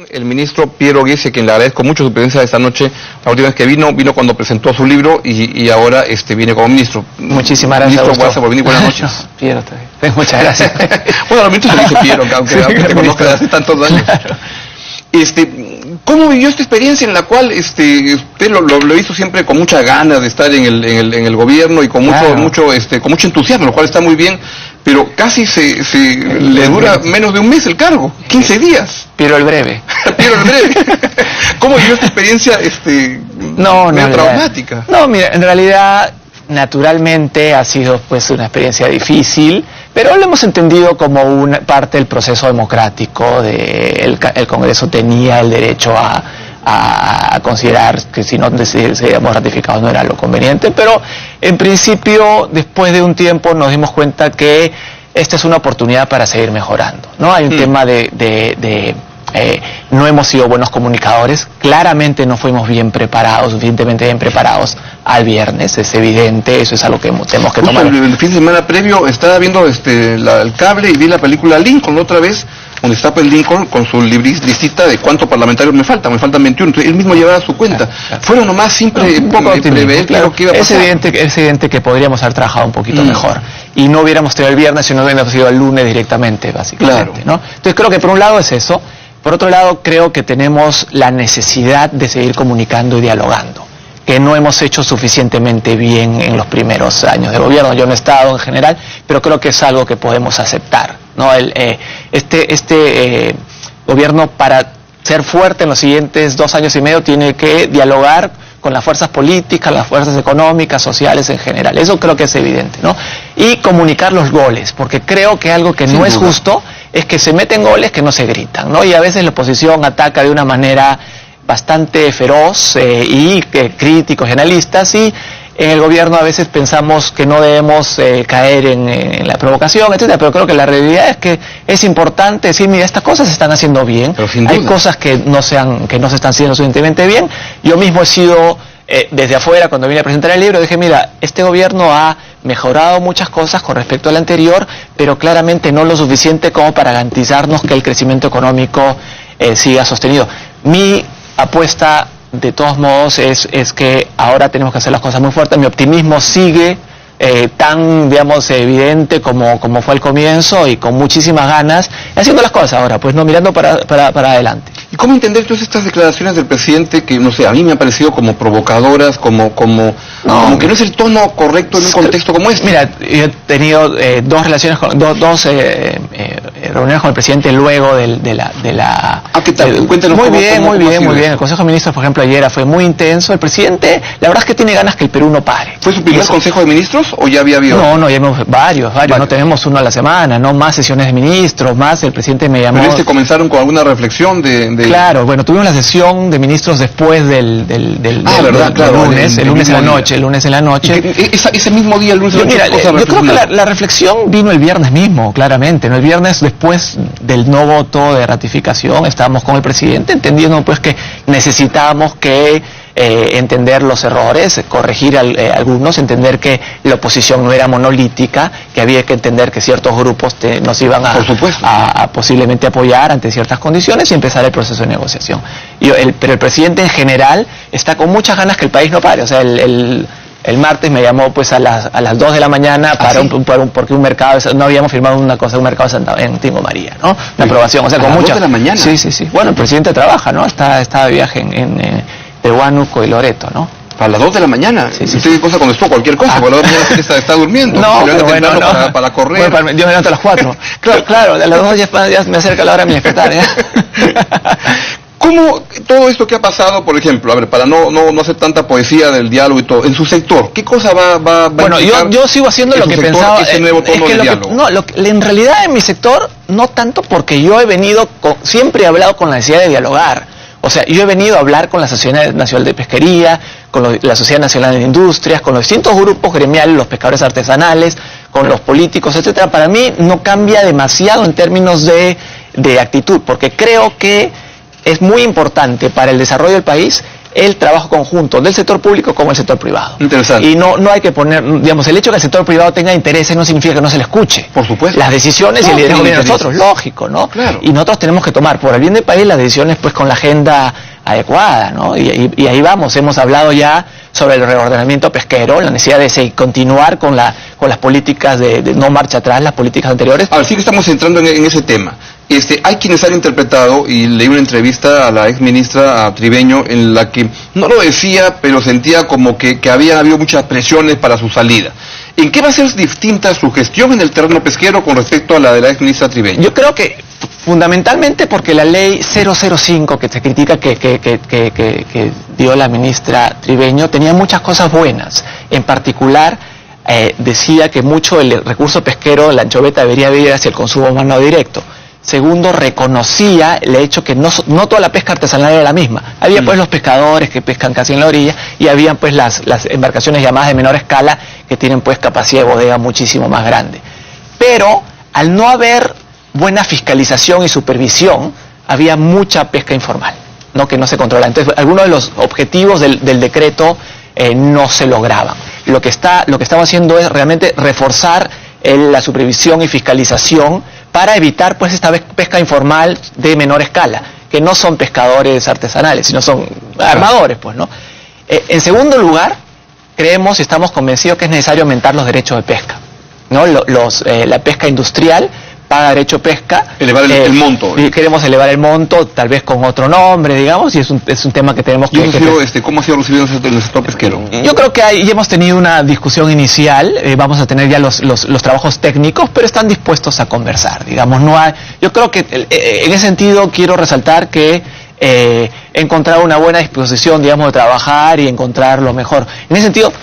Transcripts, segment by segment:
El ministro Piero Ghezzi, a quien le agradezco mucho su presencia esta noche. La última vez que vino cuando presentó su libro y ahora viene como ministro. Muchísimas gracias. Ministro, gracias por venir. Buenas noches. Piero, muchas gracias. Bueno, los ministros se dice Piero, aunque te conozca desde hace tantos años. Claro. ¿Cómo vivió esta experiencia en la cual usted lo hizo siempre con muchas ganas de estar en el gobierno y con mucho entusiasmo, lo cual está muy bien, pero casi le dura menos de un mes el cargo, 15 días? Piero el breve. Piero el breve. ¿Cómo vivió esta experiencia medio traumática? No, mira, en realidad naturalmente ha sido pues una experiencia difícil, pero lo hemos entendido como una parte del proceso democrático. El Congreso tenía el derecho a considerar que si no seríamos ratificados no era lo conveniente, pero en principio después de un tiempo nos dimos cuenta que esta es una oportunidad para seguir mejorando, ¿no? Hay un tema no hemos sido buenos comunicadores, claramente no fuimos suficientemente bien preparados al viernes, es evidente, eso es algo que tenemos que tomar. El fin de semana previo estaba viendo el cable y vi la película Lincoln otra vez, donde está pues Lincoln con su listita de cuántos parlamentarios me faltan 21, entonces él mismo llevaba su cuenta. Fueron nomás siempre prever claro que iba a pasar. Es evidente que podríamos haber trabajado un poquito mejor, y no hubiéramos tenido el viernes, sino hubiéramos ido el lunes directamente, básicamente, ¿no? Entonces creo que por un lado es eso. Por otro lado, creo que tenemos la necesidad de seguir comunicando y dialogando, que no hemos hecho suficientemente bien en los primeros años de gobierno. Yo no he estado en general, pero creo que es algo que podemos aceptar, ¿no? Este gobierno, para ser fuerte en los siguientes 2 años y medio, tiene que dialogar con las fuerzas políticas, las fuerzas económicas, sociales en general. Eso creo que es evidente, ¿no? Y comunicar los goles, porque creo que algo que no es justo es que se meten goles que no se gritan, ¿no? Y a veces la oposición ataca de una manera bastante feroz y críticos y analistas, y en el gobierno a veces pensamos que no debemos caer en la provocación, etcétera, pero creo que la realidad es que es importante decir, mira, estas cosas se están haciendo bien, hay cosas que no se están haciendo suficientemente bien. Yo mismo he sido, desde afuera, cuando vine a presentar el libro, dije, mira, este gobierno ha mejorado muchas cosas con respecto al anterior, pero claramente no lo suficiente como para garantizarnos que el crecimiento económico siga sostenido. Mi apuesta, de todos modos, es que ahora tenemos que hacer las cosas muy fuertes. Mi optimismo sigue tan, digamos, evidente como fue al comienzo, y con muchísimas ganas, haciendo las cosas ahora, pues no mirando para adelante. ¿Y cómo entender todas estas declaraciones del presidente que, no sé, a mí me han parecido como provocadoras, como que no es el tono correcto en un contexto como este? Mira, yo he tenido dos reuniones con el presidente luego de la... ¿Qué tal? Cuéntanos. Muy bien. El Consejo de Ministros, por ejemplo, ayer fue muy intenso. El presidente, la verdad es que tiene ganas que el Perú no pare. ¿Fue su primer Consejo de Ministros o ya había habido? No, ya hemos varios. No tenemos uno a la semana, no más sesiones de ministros, más el presidente me llamó. ¿Pero comenzaron con alguna reflexión Claro, bueno, tuvimos la sesión de ministros después del lunes, el lunes en la noche. Ese mismo día, el lunes en la noche. Yo creo que la reflexión vino el viernes mismo, claramente, ¿no? El viernes, después del no voto de ratificación, estábamos con el presidente entendiendo pues que necesitábamos que entender los errores, corregir algunos, entender que la oposición no era monolítica, que había que entender que ciertos grupos nos iban a posiblemente apoyar ante ciertas condiciones y empezar el proceso de negociación. Pero el presidente en general está con muchas ganas que el país no pare. O sea, el martes me llamó pues a las 2 de la mañana porque un mercado, no habíamos firmado un mercado en Tingo María, ¿no? Una aprobación, o sea, con mucha... ¿A las 2 de la mañana? Sí. Bueno, el presidente trabaja, ¿no? Está de viaje en Huánuco y Loreto, ¿no? ¿A las 2 de la mañana? Sí. ¿Usted cosa contestó cualquier cosa? Porque a las 2 de la mañana está durmiendo. No, pero bueno, no. Para correr. Bueno, yo me levanto a las 4. claro, a las 2 ya me acerca la hora de mi despertar, ¿eh? ¿Cómo todo esto que ha pasado, por ejemplo, a ver, para no hacer tanta poesía del diálogo y todo, en su sector, qué cosa va bueno, yo sigo haciendo lo que pensaba, ese nuevo tono de diálogo? En realidad en mi sector, no tanto, porque yo siempre he hablado con la necesidad de dialogar. O sea, yo he venido a hablar con la Sociedad Nacional de Pesquería, con la Sociedad Nacional de Industrias, con los distintos grupos gremiales, los pescadores artesanales, con los políticos, etcétera. Para mí no cambia demasiado en términos de actitud, porque creo que es muy importante para el desarrollo del país el trabajo conjunto del sector público como el sector privado. Interesante. Y no hay que poner, digamos, el hecho de que el sector privado tenga intereses no significa que no se le escuche. Por supuesto. Las decisiones y el liderazgo vienen de nosotros, lógico, ¿no? Claro. Y nosotros tenemos que tomar por el bien del país las decisiones pues con la agenda adecuada, ¿no? Y ahí vamos, hemos hablado ya sobre el reordenamiento pesquero, la necesidad de continuar con las políticas de no marcha atrás, las políticas anteriores. Ahora sí que estamos entrando en ese tema. Hay quienes han interpretado, y leí una entrevista a la ex ministra Tribeño, en la que no lo decía, pero sentía como que había habido muchas presiones para su salida. ¿En qué va a ser distinta su gestión en el terreno pesquero con respecto a la de la ex ministra Tribeño? Yo creo que fundamentalmente porque la ley 005 que se critica que dio la ministra Tribeño tenía muchas cosas buenas. En particular, decía que mucho el recurso pesquero, la anchoveta, debería ir hacia el consumo humano directo. Segundo, reconocía el hecho que no toda la pesca artesanal era la misma. Había pues los pescadores que pescan casi en la orilla y habían pues las embarcaciones llamadas de menor escala que tienen pues capacidad de bodega muchísimo más grande. Pero al no haber buena fiscalización y supervisión, había mucha pesca informal, ¿no? Que no se controla. Entonces, algunos de los objetivos del decreto no se lograban. Lo que estamos haciendo es realmente reforzar la supervisión y fiscalización para evitar pues esta pesca informal de menor escala, que no son pescadores artesanales, sino son armadores, pues, ¿no? En segundo lugar, creemos y estamos convencidos que es necesario aumentar los derechos de pesca, ¿no? La pesca industrial paga derecho de pesca. Elevar el monto. Y queremos elevar el monto, tal vez con otro nombre, digamos, y es un tema que tenemos que... ¿Cómo ha sido recibido en el sector pesquero? Yo creo que ya hemos tenido una discusión inicial, vamos a tener ya los trabajos técnicos, pero están dispuestos a conversar, digamos, no hay... Yo creo que en ese sentido quiero resaltar que he encontrado una buena disposición, digamos, de trabajar y encontrar lo mejor. En ese sentido,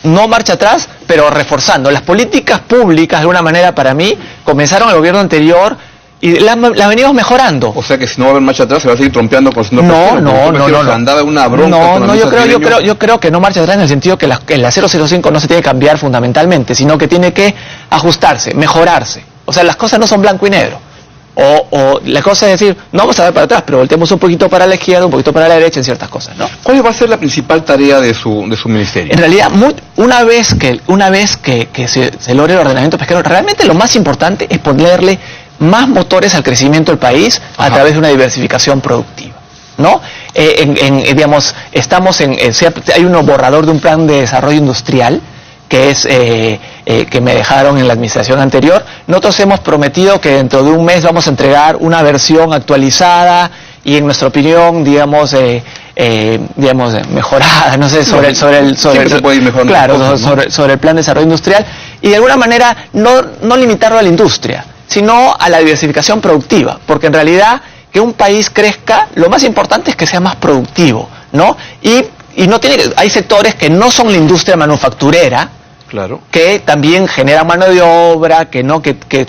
no marcha atrás, pero reforzando. Las políticas públicas, de alguna manera, para mí, comenzaron el gobierno anterior y las venimos mejorando. O sea que si no va a haber marcha atrás, se va a seguir trompeando con el sector pesquero. No. Andaba una bronca. Yo creo que no marcha atrás en el sentido que la 005 no se tiene que cambiar fundamentalmente, sino que tiene que ajustarse, mejorarse. O sea, las cosas no son blanco y negro. O la cosa es decir, no vamos a ver para atrás, pero volteemos un poquito para la izquierda, un poquito para la derecha en ciertas cosas, ¿no? ¿Cuál va a ser la principal tarea de su ministerio? En realidad, una vez que se logre el ordenamiento pesquero, realmente lo más importante es ponerle más motores al crecimiento del país a través de una diversificación productiva, ¿no? Digamos, hay un borrador de un plan de desarrollo industrial que es que me dejaron en la administración anterior. Nosotros hemos prometido que dentro de un mes vamos a entregar una versión actualizada y, en nuestra opinión, digamos mejorada, no sé, sobre el plan de desarrollo industrial, y de alguna manera no limitarlo a la industria, sino a la diversificación productiva, porque en realidad que un país crezca, lo más importante es que sea más productivo, ¿no? Y hay sectores que no son la industria manufacturera, claro, que también generan mano de obra, que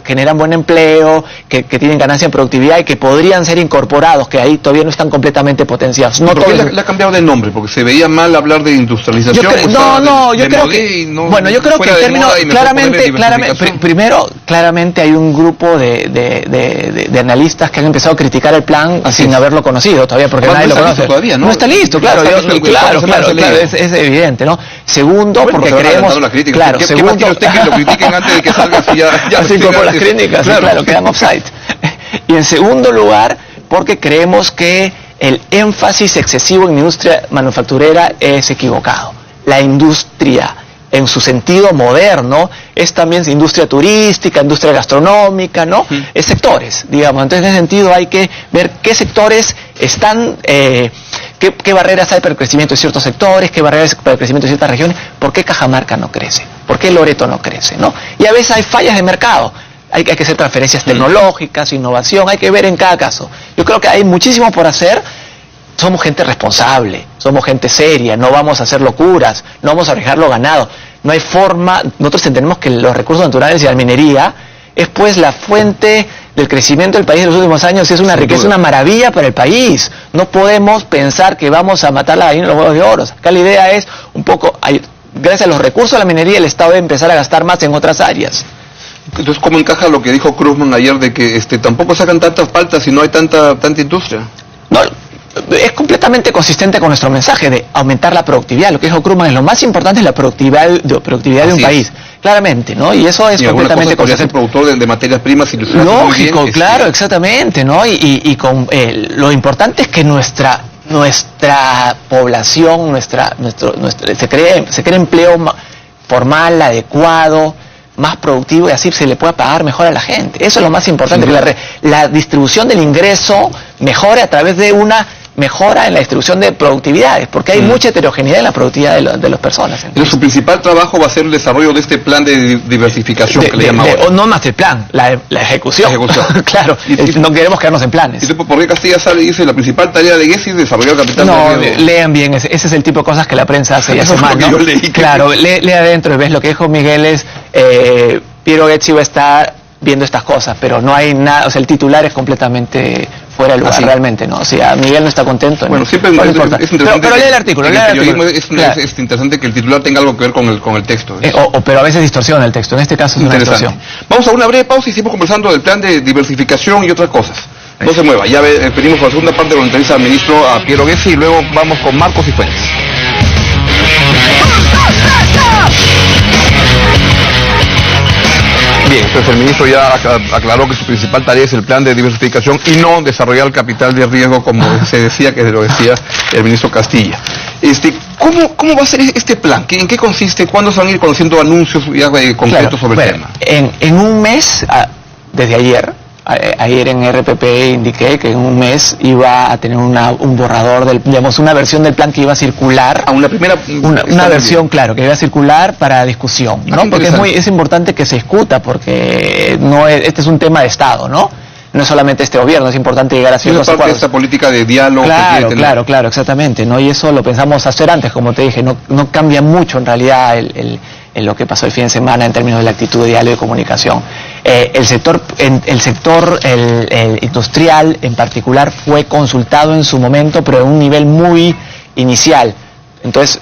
generan buen empleo, que tienen ganancia en productividad y que podrían ser incorporados, que ahí todavía no están completamente potenciados. ¿Por qué le ha cambiado de nombre? Porque se veía mal hablar de industrialización. Yo creo que en términos, claramente hay un grupo de analistas que han empezado a criticar el plan sin haberlo conocido todavía, porque nadie lo conoce. Todavía, ¿no? No está listo, claro, es evidente, ¿no? Segundo, porque creemos... Claro, segundo, ¿qué usted que lo critiquen antes de que salga así así como las críticas, claro, quedan offside. Y en segundo lugar, porque creemos que el énfasis excesivo en la industria manufacturera es equivocado. La industria, en su sentido moderno, es también industria turística, industria gastronómica, ¿no? Es sectores, digamos. Entonces, en ese sentido hay que ver qué sectores están... ¿Qué barreras hay para el crecimiento de ciertos sectores? ¿Qué barreras hay para el crecimiento de ciertas regiones? ¿Por qué Cajamarca no crece? ¿Por qué Loreto no crece? ¿No? Y a veces hay fallas de mercado. Hay que hacer transferencias tecnológicas, innovación, hay que ver en cada caso. Yo creo que hay muchísimo por hacer. Somos gente responsable, somos gente seria, no vamos a hacer locuras, no vamos a arriesgar lo ganado. No hay forma, nosotros entendemos que los recursos naturales y la minería es pues la fuente del crecimiento del país en los últimos años, es una riqueza, una maravilla para el país. No podemos pensar que vamos a matar la gallina y los huevos de oro. Acá la idea es un poco, gracias a los recursos de la minería, el Estado debe empezar a gastar más en otras áreas. Entonces, ¿cómo encaja lo que dijo Krugman ayer de que tampoco sacan tantas paltas si no hay tanta industria? No, es completamente consistente con nuestro mensaje de aumentar la productividad. Lo que dijo Krugman es lo más importante es la productividad de un país, claramente, ¿no? Y eso es completamente consistente. Ser productor de materias primas y lógico, bien, claro, exactamente, ¿no? Y con lo importante es que nuestra población, se cree empleo formal, adecuado, más productivo, y así se le pueda pagar mejor a la gente. Eso es lo más importante, que la distribución del ingreso mejore a través de una mejora en la distribución de productividades, porque hay mucha heterogeneidad en la productividad de las personas. Entonces, su principal trabajo va a ser el desarrollo de este plan de diversificación que le llamamos. No más el plan, la ejecución. Claro, no queremos quedarnos en planes. ¿Y por qué Castilla sale y dice la principal tarea de Gessi es desarrollar el capital? No, lean bien, ese es el tipo de cosas que la prensa hace ya hace mal, ¿no? Claro, lee adentro y ves lo que dijo Miguel es, Piero Gessi va a estar viendo estas cosas, pero no hay nada, o sea, el titular es completamente fuera de lugar, realmente, ¿no? O sea, Miguel no está contento. Bueno, siempre no es interesante. Pero lee el artículo, Es interesante que el titular tenga algo que ver con el texto. Pero a veces distorsiona el texto, en este caso es una distorsión. Vamos a una breve pausa y seguimos conversando del plan de diversificación y otras cosas. No se mueva, ya pedimos por la segunda parte con la entrevista al ministro, a Piero Gessi, y luego vamos con Marcos y Fuentes. Bien, entonces el ministro ya aclaró que su principal tarea es el plan de diversificación y no desarrollar el capital de riesgo como se decía, que lo decía el ministro Castilla. ¿Cómo va a ser este plan? ¿En qué consiste? ¿Cuándo se van a ir conociendo anuncios ya concretos sobre el tema? En un mes, desde ayer en RPP indiqué que en un mes iba a tener un borrador, una versión del plan que iba a circular. Una versión, claro, que iba a circular para discusión, ¿no? Porque es importante que se discuta, porque este es un tema de Estado, ¿no? No es solamente este gobierno, es importante llegar a ciertos acuerdos. Es parte de esta política de diálogo. Claro, exactamente, ¿no? Y eso lo pensamos hacer antes, como te dije, no cambia mucho en realidad en lo que pasó el fin de semana en términos de la actitud de diálogo y comunicación. El sector industrial en particular fue consultado en su momento, pero en un nivel muy inicial. Entonces,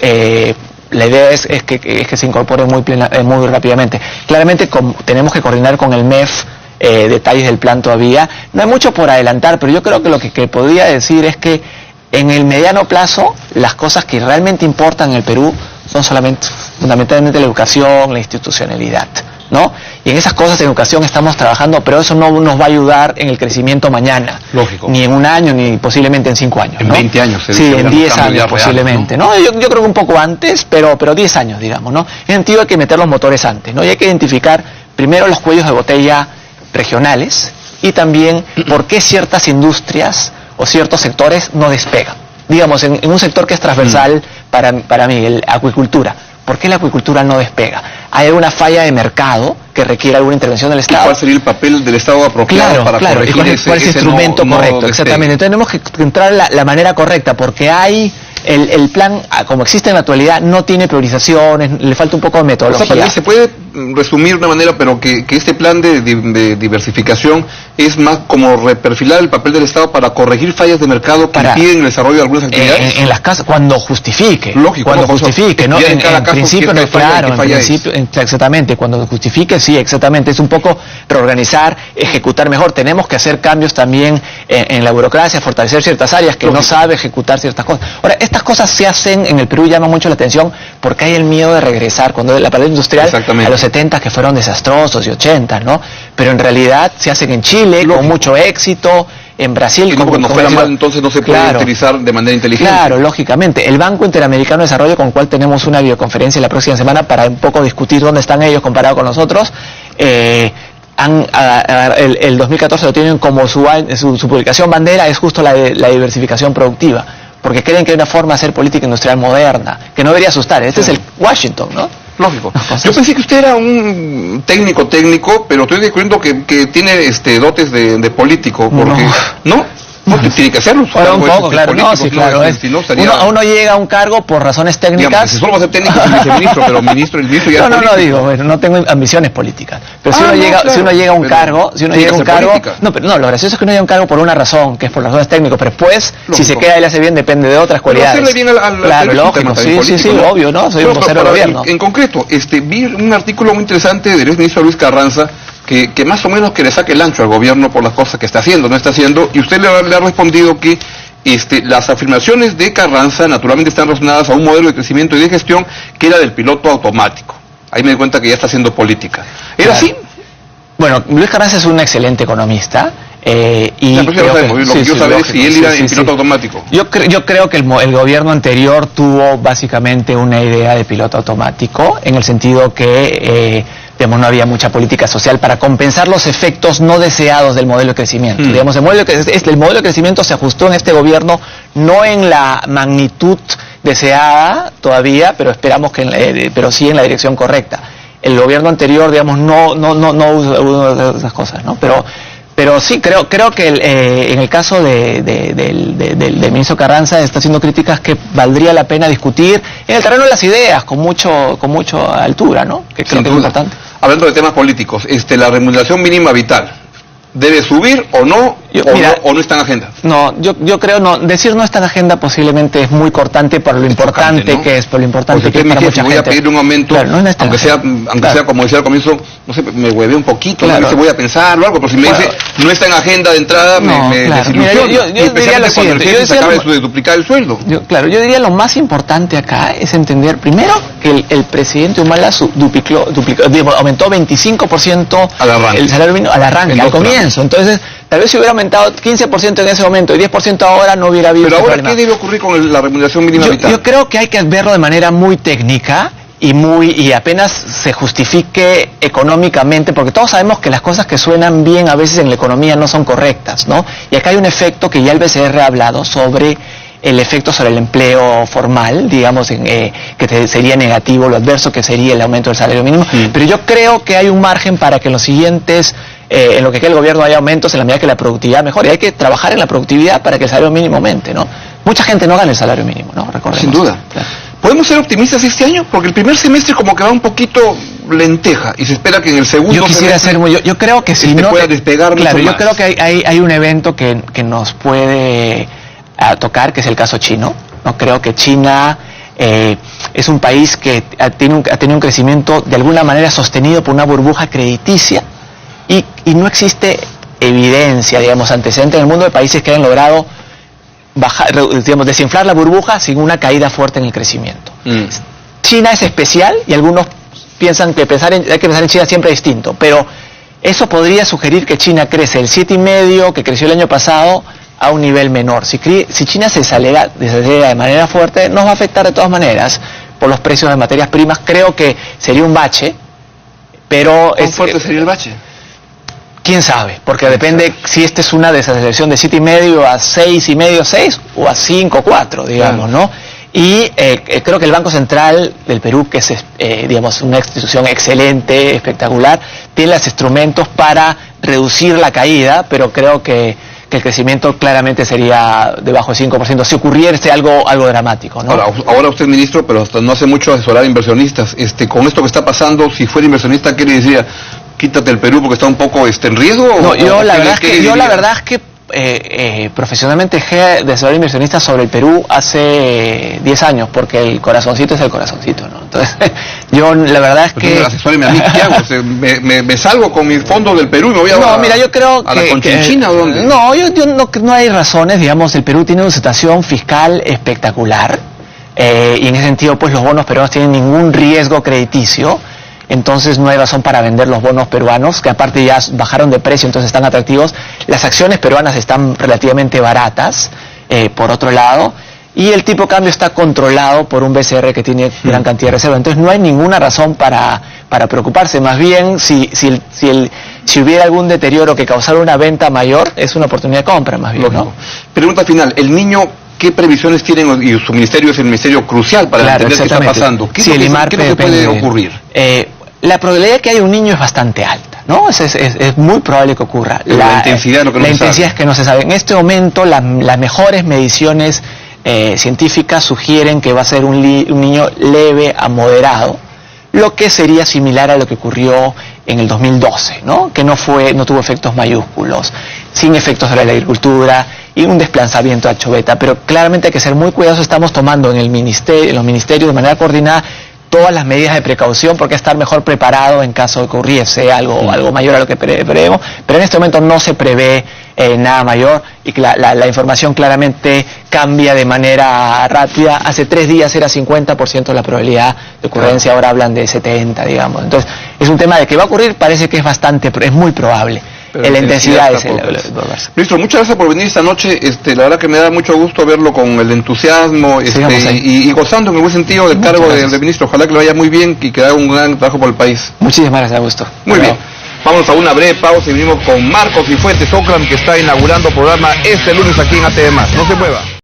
la idea es que se incorpore muy rápidamente. Claramente tenemos que coordinar con el MEF detalles del plan todavía. No hay mucho por adelantar, pero yo creo que lo que podría decir es que en el mediano plazo las cosas que realmente importan en el Perú son fundamentalmente la educación, la institucionalidad, ¿no? Y en esas cosas de educación estamos trabajando, pero eso no nos va a ayudar en el crecimiento mañana. Lógico. Ni en un año, ni posiblemente en 5 años. En 20 años. Sí, en 10 años posiblemente, ¿no? Yo creo que un poco antes, pero 10 años, digamos, ¿no? En ese sentido hay que meter los motores antes, ¿no? Y hay que identificar primero los cuellos de botella regionales y también por qué ciertas industrias o ciertos sectores no despegan. Digamos, en un sector que es transversal para mí, la acuicultura. ¿Por qué la acuicultura no despega? ¿Hay alguna falla de mercado que requiere alguna intervención del Estado? ¿Cuál sería el papel del Estado apropiado para corregir ¿cuál es el instrumento correcto? Exactamente. Entonces tenemos que encontrar la manera correcta, porque hay el plan, como existe en la actualidad, no tiene priorizaciones, le falta un poco de metodología. O sea, se puede resumir de una manera, pero que este plan de diversificación es más como reperfilar el papel del Estado para corregir fallas de mercado que impiden el desarrollo de algunas actividades. En las casas, cuando justifique. Lógico. Cuando justifique, ¿no? En principio, no, claro, en principio, exactamente, cuando justifique, sí, exactamente. Es un poco reorganizar, ejecutar mejor. Tenemos que hacer cambios también en la burocracia, fortalecer ciertas áreas que no sabe ejecutar ciertas cosas. Ahora, estas cosas se hacen en el Perú, llama mucho la atención porque hay el miedo de regresar cuando la parte industrial a los 70 que fueron desastrosos y 80, ¿no? Pero en realidad se hacen en Chile con mucho éxito, en Brasil. Y cuando fuera mal, entonces no se puede utilizar de manera inteligente. Claro, lógicamente. El Banco Interamericano de Desarrollo, con el cual tenemos una videoconferencia la próxima semana para un poco discutir dónde están ellos comparado con nosotros, el 2014 lo tienen como su publicación bandera, es justo la diversificación productiva, porque creen que hay una forma de hacer política industrial moderna, que no debería asustar. Este es el Washington, ¿no? Lógico. Yo pensé que usted era un técnico, pero estoy descubriendo que tiene dotes de político, porque ¿no? No, tiene que hacerlo. Bueno, un poco, claro, no, sí, claro. Uno llega a un cargo por razones técnicas. Digamos, si solo va a ser técnico, es viceministro, pero el ministro ya no digo, bueno, no tengo ambiciones políticas. Pero si uno llega a un cargo, lo gracioso es que uno llega a un cargo por una razón, que es por las razones técnicas, pero después, si se queda y le hace bien, depende de otras cualidades. Pero hacerle bien claro, lógico, sí, obvio, ¿no? Soy un vocero del gobierno. En concreto, vi un artículo muy interesante del exministro Luis Carranza, que más o menos que le saque el ancho al gobierno por las cosas que está haciendo, no está haciendo, y usted le ha respondido que las afirmaciones de Carranza naturalmente están relacionadas a un modelo de crecimiento y de gestión que era del piloto automático. Ahí me di cuenta que ya está haciendo política. ¿Era así? Bueno, Luis Carranza es un excelente economista. Y lo que quiero saber es si él iba en piloto automático. Yo creo que el gobierno anterior tuvo básicamente una idea de piloto automático, en el sentido que digamos, no había mucha política social para compensar los efectos no deseados del modelo de crecimiento. Digamos, el modelo de crecimiento se ajustó en este gobierno, no en la magnitud deseada todavía, pero esperamos que pero sí en la dirección correcta. El gobierno anterior, digamos, no usó esas cosas, ¿no? Pero sí, creo que en el caso del ministro Carranza está haciendo críticas que valdría la pena discutir en el terreno de las ideas, con mucha altura, ¿no? Que creo que es importante. Hablando de temas políticos, la remuneración mínima vital, ¿debe subir o no? ¿O no está en agenda? No, yo creo no. Decir no está en agenda posiblemente es muy cortante por lo importante, ¿no? Que es, por lo importante que es para mucha gente. Voy a pedir un aumento, claro, no aunque sea como decía al comienzo, no sé, me huevé un poquito, claro. No sé, voy a pensar o algo, pero si me dice no está en agenda de entrada, me desilusiona. Yo diría lo siguiente, yo acaba de duplicar el sueldo. Yo diría lo más importante acá es entender primero que el presidente Humala aumentó 25% el salario mínimo al arranque, al comienzo. Entonces, tal vez si hubiera aumentado 15% en ese momento y 10% ahora, no hubiera habido. Pero ahora, ¿qué debe ocurrir con la remuneración mínima vital? Yo creo que hay que verlo de manera muy técnica y apenas se justifique económicamente, porque todos sabemos que las cosas que suenan bien a veces en la economía no son correctas, ¿no? Y acá hay un efecto que ya el BCR ha hablado sobre el efecto sobre el empleo formal, digamos, que sería negativo, lo adverso que sería el aumento del salario mínimo. Pero yo creo que hay un margen para que en los siguientes, en lo que queda el gobierno, haya aumentos en la medida que la productividad mejore. Y hay que trabajar en la productividad para que el salario mínimo aumente, ¿no? Mucha gente no gana el salario mínimo, ¿no? Recordemos. Sin duda. Claro. ¿Podemos ser optimistas este año? Porque el primer semestre como que va un poquito lenteja y se espera que en el segundo yo quisiera ser muy, yo creo que si no pueda despegar claro, mucho yo creo que hay un evento que nos puede tocar, que es el caso chino. No creo que China es un país que ha tenido un crecimiento de alguna manera sostenido por una burbuja crediticia y no existe evidencia, digamos, antecedente en el mundo de países que hayan logrado desinflar la burbuja sin una caída fuerte en el crecimiento. China es especial y algunos piensan que hay que pensar en China siempre distinto, pero eso podría sugerir que China crece el 7,5% que creció el año pasado a un nivel menor. Si China se desacelera de manera fuerte, nos va a afectar de todas maneras por los precios de materias primas. Creo que sería un bache, pero... ¿Cuán fuerte sería el bache? ¿Quién sabe? Porque depende si esta es una desaceleración de 7,5 a 6,5, 6 o a 5, 4, digamos, ¿no? Y creo que el Banco Central del Perú, que es, digamos, una institución excelente, espectacular, tiene los instrumentos para reducir la caída, pero creo que el crecimiento claramente sería debajo del 5%, si ocurriera algo dramático, ¿no? Ahora usted es ministro, pero hasta no hace mucho asesorar a inversionistas. Con esto que está pasando, si fuera inversionista, ¿qué le decía? Quítate el Perú porque está un poco en riesgo. No, yo la verdad es que profesionalmente dejé de ser inversionista sobre el Perú hace 10 años, porque el corazoncito es el corazoncito, ¿no? Entonces, yo la verdad es que... Asesóreme a mí, ¿qué hago? ¿Me salgo con mi fondo del Perú y me voy mira, yo creo a la Conchinchina o dónde? No, no hay razones, digamos, el Perú tiene una situación fiscal espectacular, y en ese sentido, pues los bonos peruanos tienen ningún riesgo crediticio. Entonces no hay razón para vender los bonos peruanos, que aparte ya bajaron de precio, entonces están atractivos. Las acciones peruanas están relativamente baratas, por otro lado, y el tipo de cambio está controlado por un BCR que tiene gran cantidad de reserva. Entonces no hay ninguna razón para preocuparse. Más bien, si hubiera algún deterioro que causara una venta mayor, es una oportunidad de compra, más bien, ¿no? Pregunta final, el niño... ¿Qué previsiones tienen? Y su ministerio es el ministerio crucial para entender qué está pasando. ¿Qué es lo que puede ocurrir? La probabilidad de que haya un niño es bastante alta, ¿no? Es muy probable que ocurra. La intensidad es lo que no se sabe. La intensidad es que no se sabe. En este momento, las mejores mediciones científicas sugieren que va a ser un niño leve a moderado, lo que sería similar a lo que ocurrió en el 2012, ¿no? Que no tuvo efectos mayúsculos, sin efectos sobre la agricultura y un desplazamiento a Choveta. Pero claramente hay que ser muy cuidadosos. Estamos tomando en los ministerios de manera coordinada todas las medidas de precaución, porque estar mejor preparado en caso de que ocurriese algo mayor a lo que preveemos. Pero en este momento no se prevé nada mayor, y que la información claramente cambia de manera rápida. Hace 3 días era 50% la probabilidad de ocurrencia, ahora hablan de 70, digamos. Entonces, es un tema de que va a ocurrir, parece que es muy probable. La intensidad es el Ministro, muchas gracias por venir esta noche. La verdad que me da mucho gusto verlo con el entusiasmo y gozando en el buen sentido del cargo de ministro. Ojalá que le vaya muy bien y que haga un gran trabajo por el país. Muchísimas gracias, Augusto. Muy bien. Vamos a una breve pausa y venimos con Marcos Cifuentes Oclam, que está inaugurando programa este lunes aquí en ATV+. No se mueva.